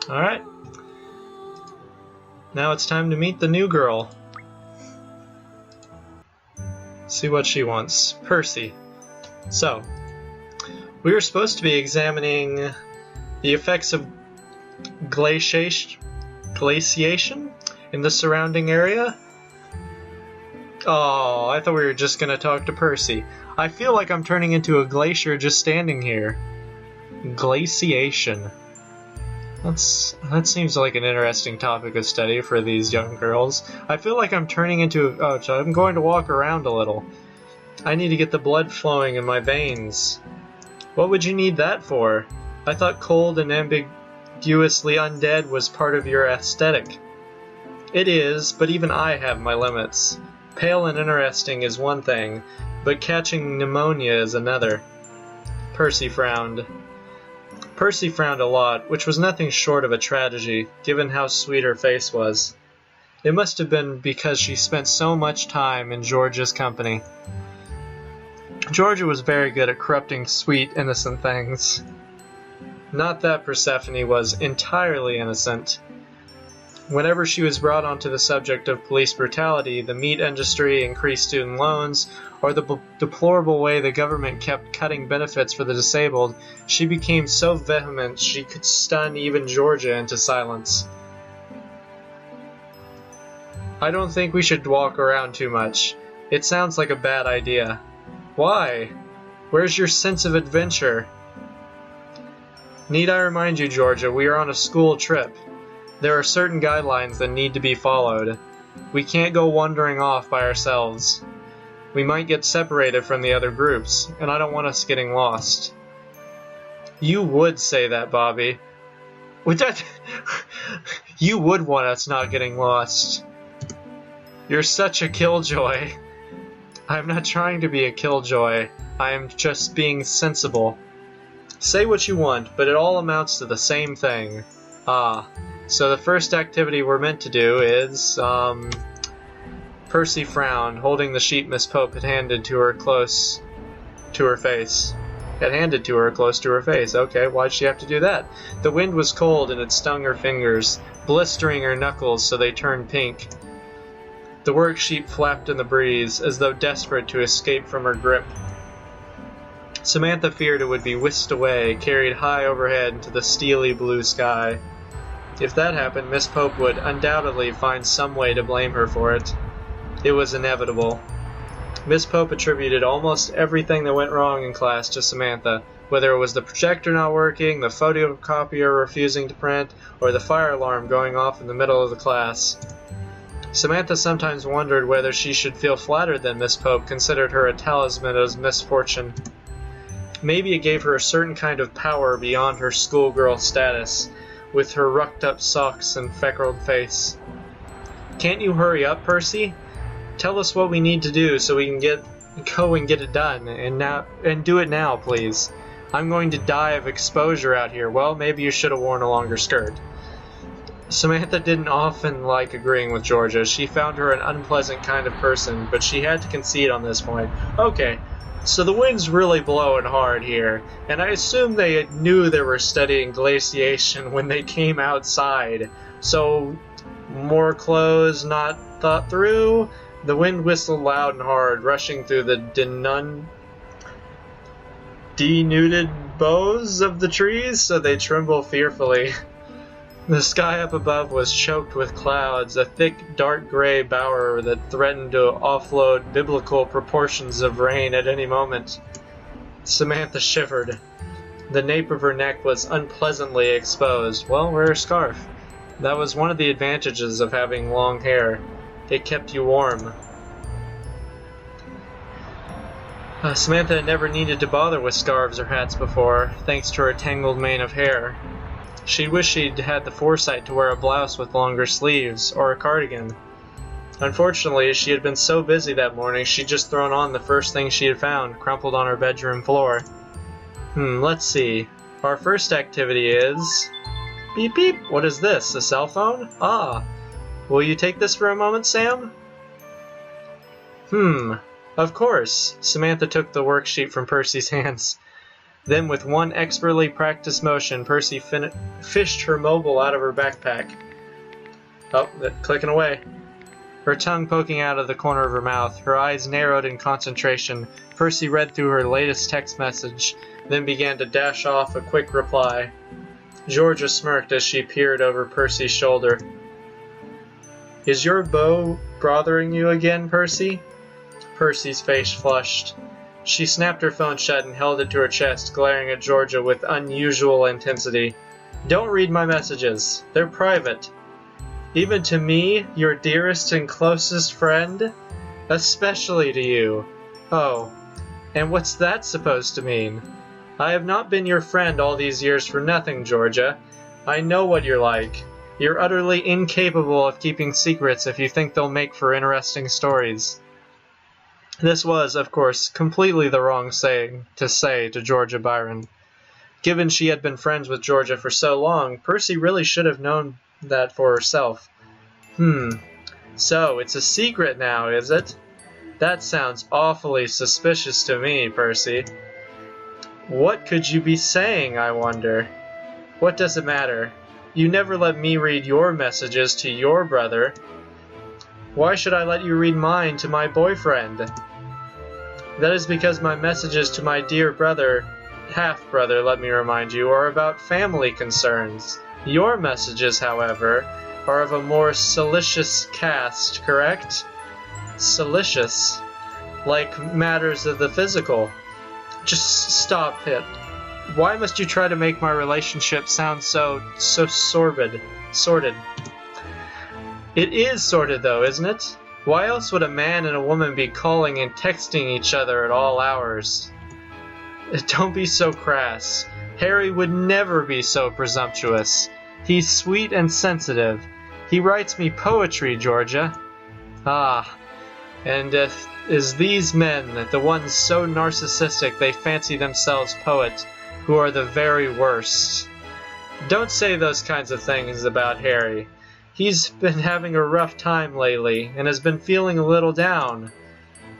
Alright. Now it's time to meet the new girl. See what she wants. Percy. So, we were supposed to be examining the effects of glaciation in the surrounding area. Oh, I thought we were just gonna talk to Percy. I feel like I'm turning into a glacier just standing here. Glaciation. That seems like an interesting topic of study for these young girls. I feel like I'm turning into... Oh, so I'm going to walk around a little. I need to get the blood flowing in my veins. What would you need that for? I thought cold and ambiguously undead was part of your aesthetic. It is, but even I have my limits. Pale and interesting is one thing, but catching pneumonia is another. Percy frowned. Percy frowned a lot, which was nothing short of a tragedy, given how sweet her face was. It must have been because she spent so much time in Georgia's company. Georgia was very good at corrupting sweet, innocent things. Not that Persephone was entirely innocent. Whenever she was brought onto the subject of police brutality, the meat industry, increased student loans, or the deplorable way the government kept cutting benefits for the disabled, she became so vehement she could stun even Georgia into silence. I don't think we should walk around too much. It sounds like a bad idea. Why? Where's your sense of adventure? Need I remind you, Georgia, we are on a school trip. There are certain guidelines that need to be followed. We can't go wandering off by ourselves. We might get separated from the other groups, and I don't want us getting lost. You would say that, Bobby. Would that... You would want us not getting lost. You're such a killjoy. I'm not trying to be a killjoy. I am just being sensible. Say what you want, but it all amounts to the same thing. Ah. So the first activity we're meant to do is, Percy frowned, holding the sheet Miss Pope had handed to her close to her face. Okay, why'd she have to do that? The wind was cold and it stung her fingers, blistering her knuckles so they turned pink. The worksheet flapped in the breeze, as though desperate to escape from her grip. Samantha feared it would be whisked away, carried high overhead into the steely blue sky. If that happened, Miss Pope would undoubtedly find some way to blame her for it. It was inevitable. Miss Pope attributed almost everything that went wrong in class to Samantha, whether it was the projector not working, the photocopier refusing to print, or the fire alarm going off in the middle of the class. Samantha sometimes wondered whether she should feel flattered that Miss Pope considered her a talisman of misfortune. Maybe it gave her a certain kind of power beyond her schoolgirl status, with her rucked-up socks and freckled face. Can't you hurry up, Percy? Tell us what we need to do so we can go and get it done, and do it now, please. I'm going to die of exposure out here. Well, maybe you should have worn a longer skirt. Samantha didn't often like agreeing with Georgia. She found her an unpleasant kind of person, but she had to concede on this point. Okay, so the wind's really blowing hard here, and I assume they knew they were studying glaciation when they came outside. So, more clothes not thought through? The wind whistled loud and hard, rushing through the denuded boughs of the trees, so they tremble fearfully. The sky up above was choked with clouds, a thick, dark gray bower that threatened to offload biblical proportions of rain at any moment. Samantha shivered. The nape of her neck was unpleasantly exposed. Well, wear a scarf. That was one of the advantages of having long hair. It kept you warm. Samantha had never needed to bother with scarves or hats before, thanks to her tangled mane of hair. She wished she'd had the foresight to wear a blouse with longer sleeves, or a cardigan. Unfortunately, she had been so busy that morning she'd just thrown on the first thing she had found, crumpled on her bedroom floor. Let's see. Our first activity is... Beep beep! What is this, a cell phone? Ah! Will you take this for a moment, Sam? Of course. Samantha took the worksheet from Percy's hands. Then with one expertly practiced motion, Percy fished her mobile out of her backpack. Oh, clicking away. Her tongue poking out of the corner of her mouth, her eyes narrowed in concentration, Percy read through her latest text message, then began to dash off a quick reply. Georgia smirked as she peered over Percy's shoulder. Is your beau bothering you again, Percy? Percy's face flushed. She snapped her phone shut and held it to her chest, glaring at Georgia with unusual intensity. Don't read my messages. They're private. Even to me, your dearest and closest friend? Especially to you. Oh, and what's that supposed to mean? I have not been your friend all these years for nothing, Georgia. I know what you're like. You're utterly incapable of keeping secrets if you think they'll make for interesting stories. This was, of course, completely the wrong thing to say to Georgia Byron. Given she had been friends with Georgia for so long, Percy really should have known that for herself. So it's a secret now, is it? That sounds awfully suspicious to me, Percy. What could you be saying, I wonder? What does it matter? You never let me read your messages to your brother. Why should I let you read mine to my boyfriend? That is because my messages to my dear brother, half-brother, let me remind you, are about family concerns. Your messages, however, are of a more salacious cast, correct? Salacious? Like matters of the physical. Just stop it. Why must you try to make my relationship sound so sordid? It is sordid, though, isn't it? Why else would a man and a woman be calling and texting each other at all hours? Don't be so crass. Harry would never be so presumptuous. He's sweet and sensitive. He writes me poetry, Georgia. Ah, and is these men, the ones so narcissistic they fancy themselves poet, who are the very worst? Don't say those kinds of things about Harry. He's been having a rough time lately, and has been feeling a little down.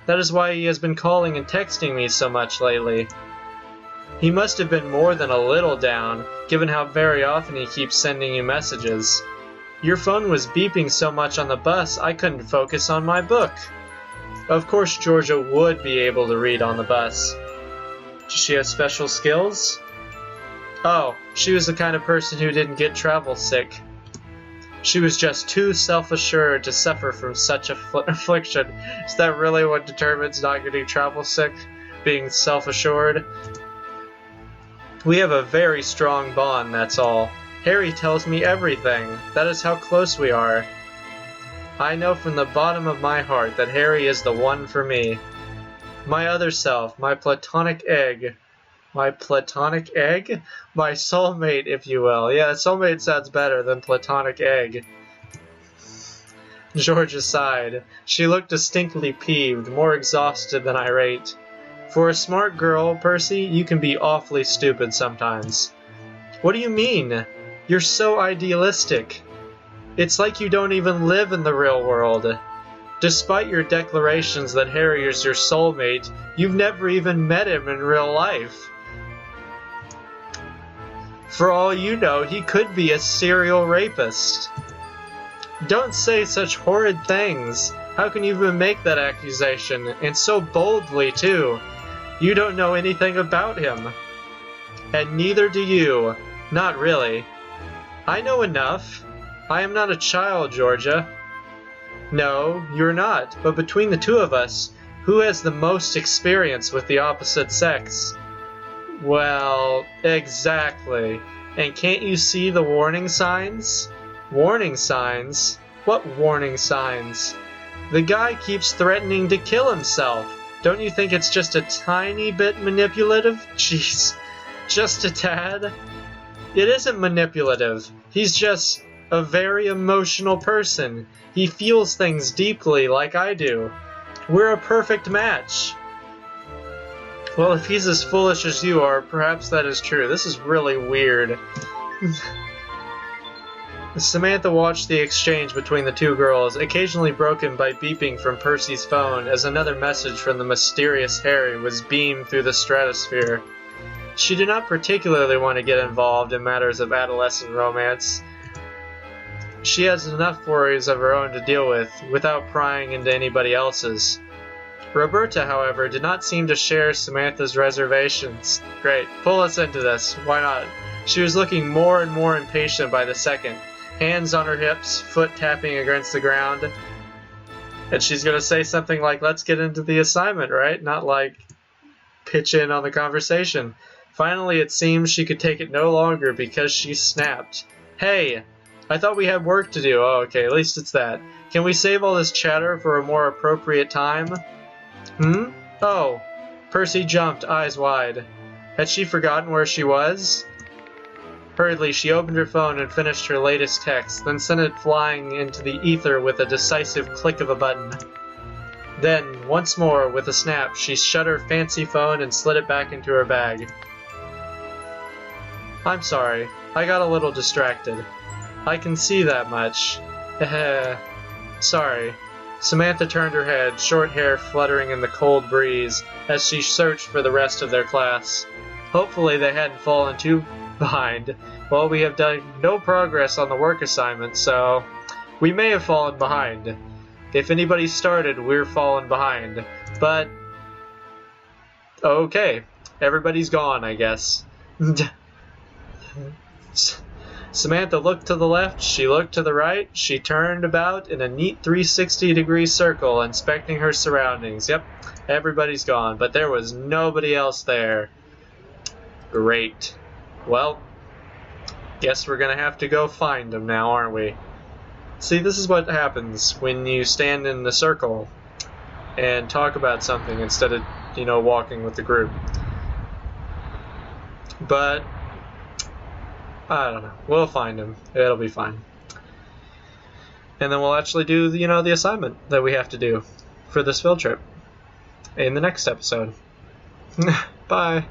That is why he has been calling and texting me so much lately. He must have been more than a little down, given how very often he keeps sending you messages. Your phone was beeping so much on the bus, I couldn't focus on my book. Of course Georgia would be able to read on the bus. Does she have special skills? Oh, she was the kind of person who didn't get travel sick. She was just too self-assured to suffer from such affliction. Is that really what determines not getting travel sick? Being self-assured? We have a very strong bond, that's all. Harry tells me everything. That is how close we are. I know from the bottom of my heart that Harry is the one for me. My other self, my platonic egg. My platonic egg? My soulmate, if you will. Yeah, soulmate sounds better than platonic egg. Georgia sighed. She looked distinctly peeved, more exhausted than irate. For a smart girl, Percy, you can be awfully stupid sometimes. What do you mean? You're so idealistic. It's like you don't even live in the real world. Despite your declarations that Harry is your soulmate, you've never even met him in real life. For all you know, he could be a serial rapist. Don't say such horrid things. How can you even make that accusation, and so boldly, too? You don't know anything about him. And neither do you. Not really. I know enough. I am not a child, Georgia. No, you're not, but between the two of us, who has the most experience with the opposite sex? Well, exactly. And can't you see the warning signs? Warning signs? What warning signs? The guy keeps threatening to kill himself. Don't you think it's just a tiny bit manipulative? Jeez, just a tad? It isn't manipulative. He's just a very emotional person. He feels things deeply like I do. We're a perfect match. Well, if he's as foolish as you are, perhaps that is true. This is really weird. Samantha watched the exchange between the two girls, occasionally broken by beeping from Percy's phone as another message from the mysterious Harry was beamed through the stratosphere. She did not particularly want to get involved in matters of adolescent romance. She has enough worries of her own to deal with, without prying into anybody else's. Roberta, however, did not seem to share Samantha's reservations. Great, pull us into this. Why not? She was looking more and more impatient by the second. Hands on her hips, foot tapping against the ground. And she's going to say something like, let's get into the assignment, right? Not like pitch in on the conversation. Finally, it seems she could take it no longer because she snapped. Hey! I thought we had work to do. Oh, okay, at least it's that. Can we save all this chatter for a more appropriate time? Oh. Percy jumped, eyes wide. Had she forgotten where she was? Hurriedly, she opened her phone and finished her latest text, then sent it flying into the ether with a decisive click of a button. Then, once more, with a snap, she shut her fancy phone and slid it back into her bag. I'm sorry. I got a little distracted. I can see that much. Sorry. Samantha turned her head, short hair fluttering in the cold breeze, as she searched for the rest of their class. Hopefully they hadn't fallen too behind. Well, we have done no progress on the work assignment, so we may have fallen behind. If anybody started, we're falling behind. But okay, everybody's gone, I guess. Samantha looked to the left, she looked to the right, she turned about in a neat 360-degree circle, inspecting her surroundings. Yep, everybody's gone, but there was nobody else there. Great. Well, guess we're gonna have to go find them now, aren't we? See, this is what happens when you stand in the circle and talk about something instead of, walking with the group. But I don't know. We'll find him. It'll be fine. And then we'll actually do, the assignment that we have to do for this field trip in the next episode. Bye.